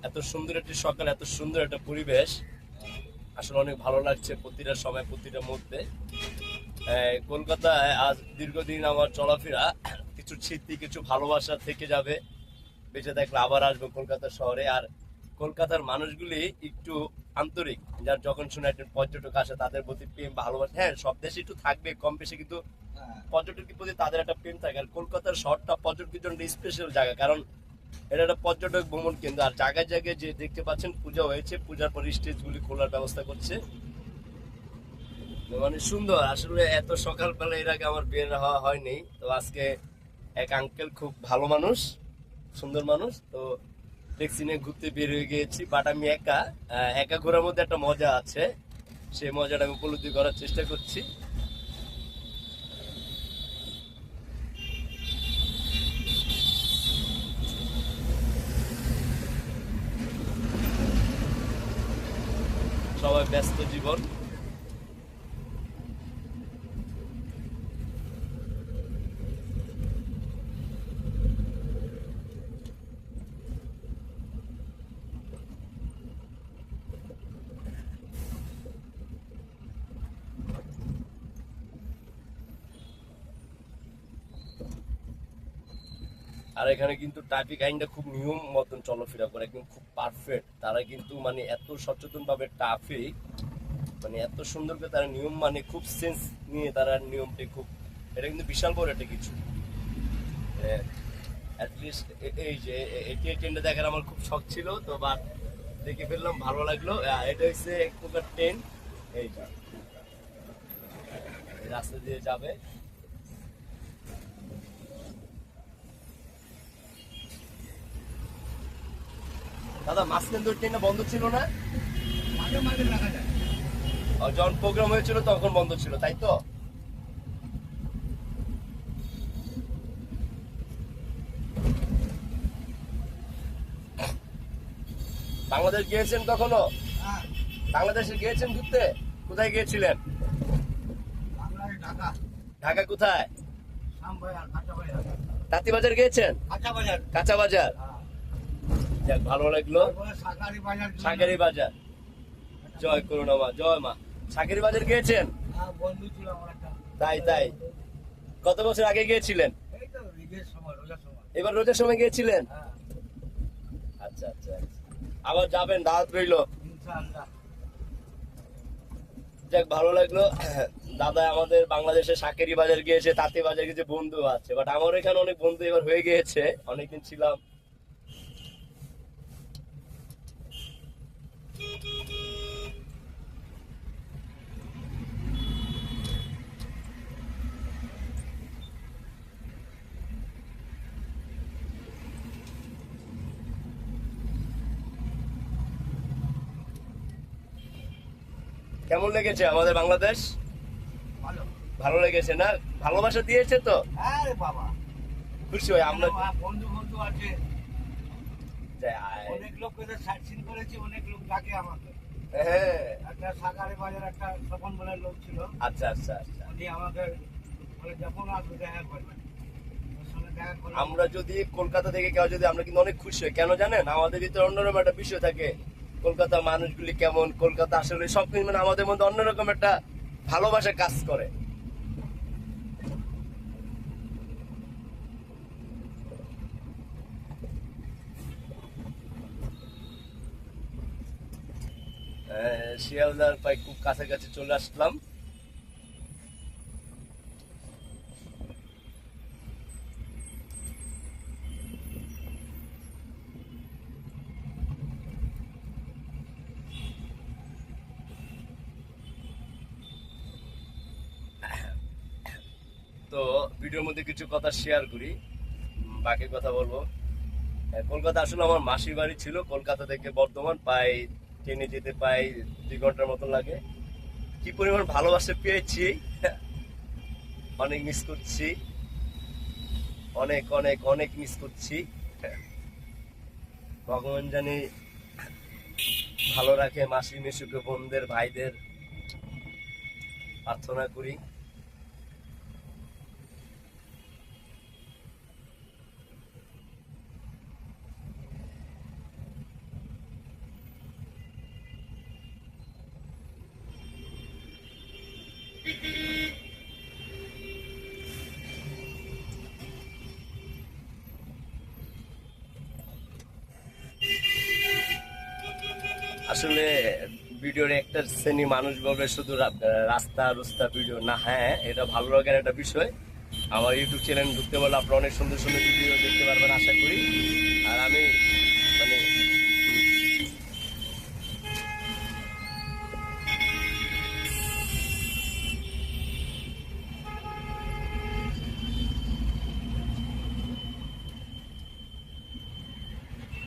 এত সুন্দর একটি সকাল, এত সুন্দর একটা পরিবেশ, আসলে অনেক ভালো লাগছে প্রতিটা সময়, প্রতিটা মুহূর্তে। কলকাতায় আজ দীর্ঘদিন আমার চলাফেরা, কিছু স্মৃতি, কিছু ভালোবাসা থেকে যাবে। বেঁচে থাকলে আবার আসবো কলকাতা শহরে। আর কলকাতার মানুষগুলি একটু আন্তরিক, যার যখন শুনে একজন পর্যটক আসে তাদের প্রতি প্রেম ভালোবাসা, হ্যাঁ সব দেশে একটু থাকবে কম বেশি, কিন্তু পর্যটকের প্রতি তাদের একটা প্রেম থাকে। আর কলকাতার শহরটা পর্যটকের জন্য স্পেশাল জায়গা, কারণ এটা একটা পর্যটক ভ্রমণ কেন্দ্র। আর জায়গায় জায়গায় যে দেখতে পাচ্ছেন পূজা হয়েছে, পূজার পর স্টেজগুলি খোলার ব্যবস্থা করছে, মানে সুন্দর। আসলে এত সকালবেলা এর আগে আমার বের হওয়া হয়নি, তো আজকে এক আঙ্কেল খুব ভালো মানুষ, সুন্দর মানুষ, তো ট্যাক্সি নিয়ে ঘুরতে বের হয়ে গিয়েছি। বাট আমি একা, একা ঘোরার মধ্যে একটা মজা আছে, সেই মজাটা আমি উপলব্ধি করার চেষ্টা করছি। সবাই ব্যস্ত জীবন। আর এখানে কিন্তু ট্রাফিক আইনটা খুব নিয়ম মতন চলাফেরা করে, একদম খুব পারফেক্ট। তারা কিন্তু মানে এত সচেতন ভাবে ট্রাফিক, মানে এত সুন্দর করে তারা নিয়ম, মানে খুব সেন্স নিয়ে তারা নিয়মটি খুব, এটা কিন্তু বিশাল বড় একটা কিছু। অ্যাটলিস্ট এই যে এটি ট্রেনটা দেখার আমার খুব শখ ছিল, তো বাট দেখে ফেললাম, ভালো লাগলো। এটা হচ্ছে এক প্রকার ট্রেন, এই যে এই রাস্তা দিয়ে যাবে। দাদা মাঝখান তো ট্রেনটা বন্ধ ছিল না? মাঝে মাঝে দেখা যায়। যখন প্রোগ্রাম হয়েছিল তখন বন্ধ ছিল, তাই তো? বাংলাদেশ গিয়েছেন কখনো? হ্যাঁ, বাংলাদেশে গিয়েছেন ঘুরতে? কোথায় গিয়েছিলেন? বাংলায় ঢাকা, ঢাকা কোথায়? শ্যামবাজার, কাঁচা বাজার। তাঁতিবাজার গিয়েছেন? কাঁচা বাজার। কাঁচা বাজার? হ্যাঁ। যাক, ভালো লাগলো। তারপরে শাকারি বাজার। সাগেরি বাজার, জয় করুণা মা, জয় মা। সাগেরি বাজার গিয়েছেন? হ্যাঁ, বন্ধু ছিল আমার একটা। তাই তাই, কত বছর আগে গিয়েছিলেন? এই তো ঈদের সময়, রোজার সময়। এবার রোজার সময় গিয়েছিলেন? হ্যাঁ, আচ্ছা আচ্ছা আচ্ছা। আবার যাবেন, দাওয়াত রইলো। ইনশাআল্লাহ। যাক, ভালো লাগলো। দাদা আমাদের বাংলাদেশে সাকেরি বাজার গিয়েছে, তাঁতি বাজার গিয়েছে, বন্ধু আছে। বাট আমার এখানে অনেক বন্ধু এবার হয়ে গিয়েছে, অনেকদিন ছিলাম। কেমন লেগেছে আমাদের বাংলাদেশ? ভালো। ভালো লেগেছে না? ভালোবাসা দিয়েছে তো, হ্যাঁ রে বাবা, খুশি হই আমরা। বন্ধু বন্ধু আছে। যাই। অনেক লোক এদের সাইট সিন করেছি, অনেক লোক ডাকে আমাকে। হ্যাঁ, একটা শাকারি বাজার একটা স্বপন বলে লোক ছিল, আচ্ছা আচ্ছা আচ্ছা। উনি আমাকে বলে যখন আসবে দেখা করবেন। ওর সঙ্গে দেখা করলাম। আমরা যদি কলকাতা থেকে কেউ যদি, আমরা কিন্তু অনেক খুশি হই। কেন জানেন? আমাদের ভিতরে অন্যরকম একটা বিষয় থাকে, কলকাতার মানুষগুলি কেমন, কলকাতা আসলে সবকিছু, মানে আমাদের মধ্যে অন্যরকম একটা ভালোবাসা কাজ করে। শিয়ালদার প্রায় খুব কাছাকাছি চলে আসলাম। তো ভিডিওর মধ্যে কিছু কথা শেয়ার করি, বাকি কথা বলবো। কলকাতা আসলে আমার মাসির বাড়ি ছিল। কলকাতা থেকে বর্ধমান প্রায় ট্রেনে যেতে প্রায় 2 ঘন্টার মতো লাগে। কি পরিমাণ ভালোবাসা পেয়েছি, অনেক মিস করছি, অনেক অনেক অনেক মিস করছি। ভগবান জানি ভালো রাখে, মাসি মেসুকে, বোনদের, ভাইদের প্রার্থনা করি। আসলে ভিডিওর একটা শ্রেণী মানুষ বলবে শুধু রাস্তা রুস্তা ভিডিও না, হ্যাঁ এটা ভালো লাগার একটা বিষয়। আমার ইউটিউব চ্যানেল ঢুকতে পারলে আপনারা অনেক সুন্দর সুন্দর ভিডিও দেখতে পারবেন আশা করি। আর আমি